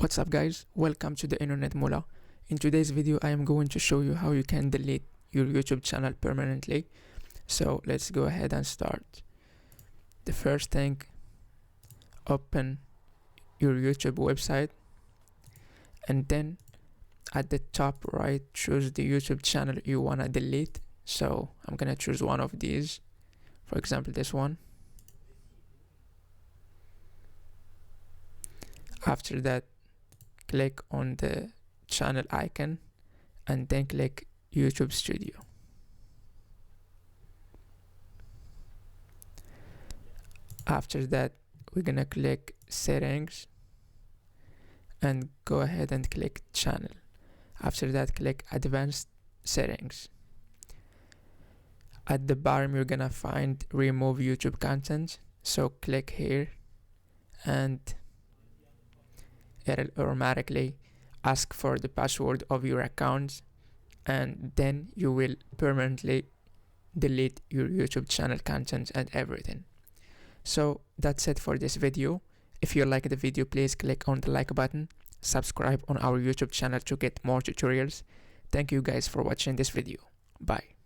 What's up guys, welcome to the internet Moola. In today's video I am going to show you how you can delete your YouTube channel permanently. So let's go ahead and start. The first thing, open your YouTube website and then at the top right choose the YouTube channel you wanna delete. So I'm gonna choose one of these, for example this one. After that, click on the channel icon and then click YouTube Studio. After that, we're gonna click settings and go ahead and click channel. After that, click advanced settings. At the bottom you're gonna find remove YouTube content, so click here and it'll automatically ask for the password of your account, and then you will permanently delete your YouTube channel content and everything. So that's it for this video. If you like the video, please click on the like button, subscribe on our YouTube channel to get more tutorials. Thank you guys for watching this video. Bye.